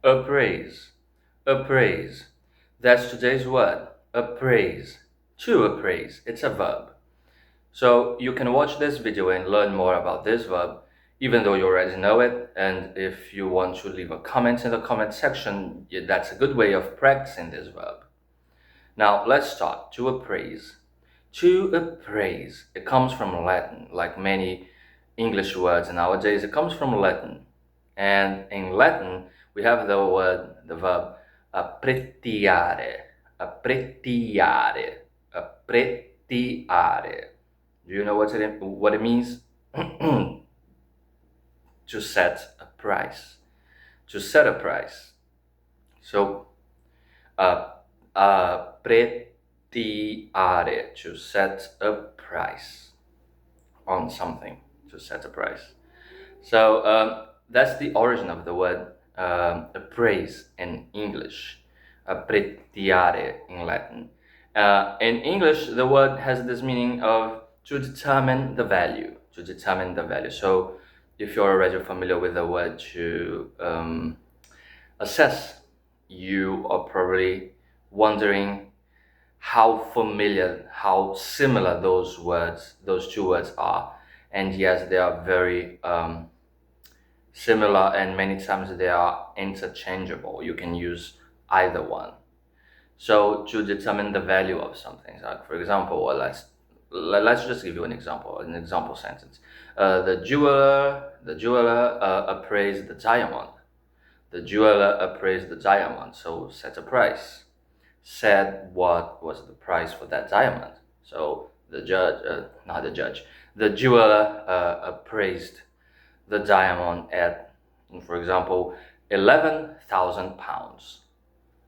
Appraise. Appraise. That's today's word. Appraise. To appraise. It's a verb. So you can watch this video and learn more about this verb, even though you already know it. And if you want to leave a comment in the comment section, that's a good way of practicing this verb. Now let's start. To appraise. To appraise. It comes from Latin, like many English words nowadays. It comes from Latin. And in Latin, we have the verb appretiare. Appretiare. Appretiare. Do you know what it means? To set a price. To set a price. So, appretiare, to set a price on something. To set a price. So, that's the origin of the word appraise in English. Appretiare in Latin. In English, the word has this meaning of to determine the value. To determine the value. So, if you're already familiar with the word to assess, you are probably wondering how familiar, how similar those two words are. And yes, they are very similar, and many times they are interchangeable. You can use either one. So to determine the value of something, like for example, let's just give you an example sentence. The jeweler appraised the diamond. The jeweler appraised the diamond, so set a price. Said what was the price for that diamond. So the jeweler appraised the diamond at, for example, £11,000.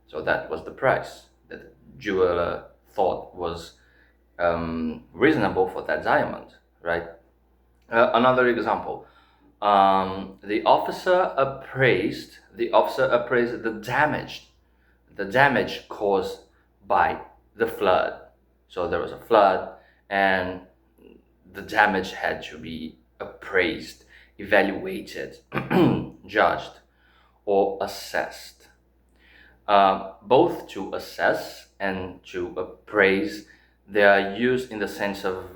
So that was the price that the jeweler thought was reasonable for that diamond, right? Another example. The officer appraised the damage caused by the flood. So there was a flood, and the damage had to be appraised, evaluated, judged, or assessed. Both to assess and to appraise, they are used in the sense of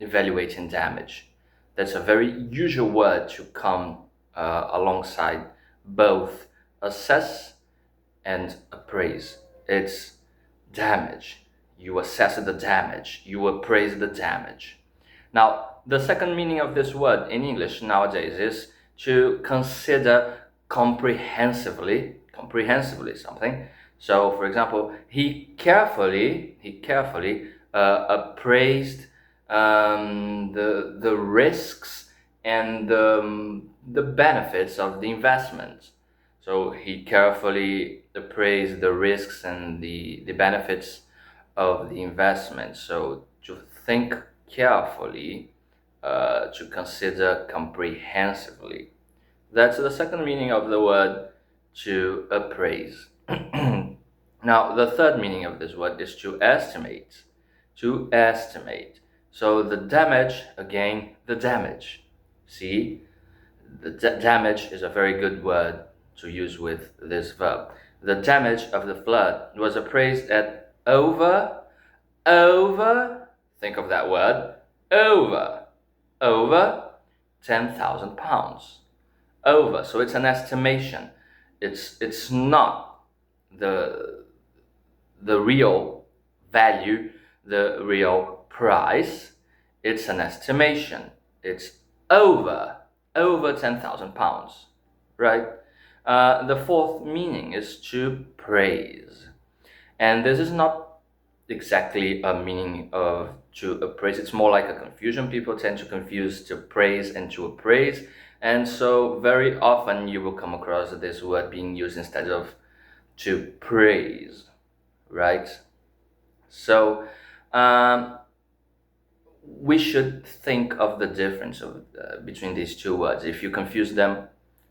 evaluating damage. That's a very usual word to come alongside both assess and appraise. It's damage. You assess the damage. You appraise the damage. Now, the second meaning of this word in English nowadays is to consider comprehensively something. So, for example, he carefully appraised the risks and the benefits of the investment. So he carefully appraised the risks and the benefits of the investment. So to think carefully, to consider comprehensively. That's the second meaning of the word to appraise. Now, the third meaning of this word is to estimate. To estimate. So the damage, again, the damage. See, the damage is a very good word to use with this verb. The damage of the flood was appraised at over, think of that word, over £10,000. Over, so it's an estimation. It's not the real value, the real price. It's an estimation. It's over £10,000, right? The fourth meaning is to praise, and this is not exactly a meaning of to appraise. It's more like a confusion. People tend to confuse to praise and to appraise, and so very often you will come across this word being used instead of to praise, right? So we should think of the difference between these two words. If you confuse them,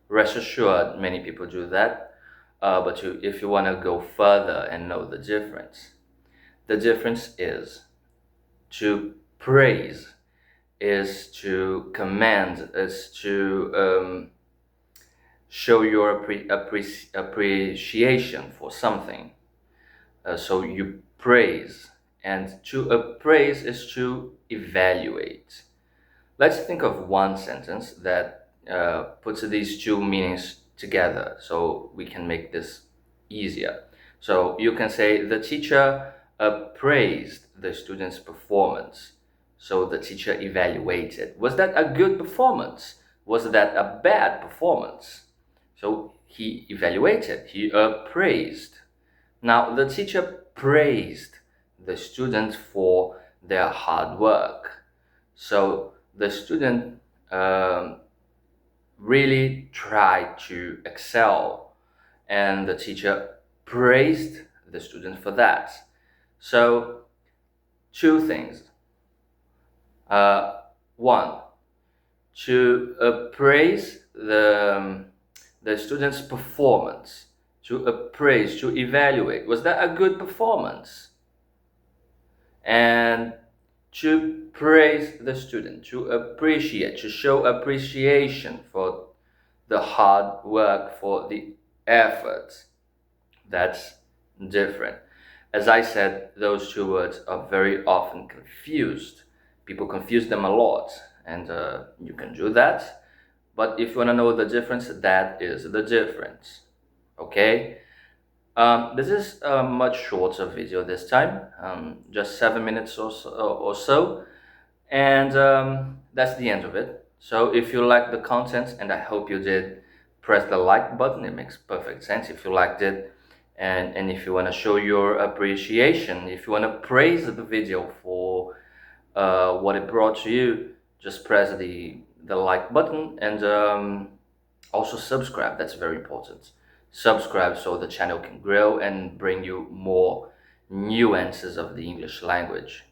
rest assured many people do that, but if you want to go further and know the difference is to praise, is to commend, is to show your appreciation for something. So you praise, and to appraise is to evaluate. Let's think of one sentence that puts these two meanings together so we can make this easier. So you can say the teacher appraised the student's performance. So the teacher evaluated. Was that a good performance? Was that a bad performance? So he evaluated, he appraised. Now the teacher praised the student for their hard work. So the student really tried to excel, and the teacher praised the student for that. So, two things. One, to appraise the student's performance, to appraise, to evaluate. Was that a good performance? And to praise the student, to appreciate, to show appreciation for the hard work, for the effort. That's different. As I said, those two words are very often confused. People confuse them a lot, and you can do that. But if you want to know the difference, that is the difference. Okay? This is a much shorter video this time, just 7 minutes or so, and that's the end of it. So if you like the content, and I hope you did, press the like button. It makes perfect sense if you liked it, and if you want to show your appreciation, if you want to praise the video for what it brought to you, just press the like button, and also subscribe. That's very important. Subscribe so the channel can grow and bring you more nuances of the English language.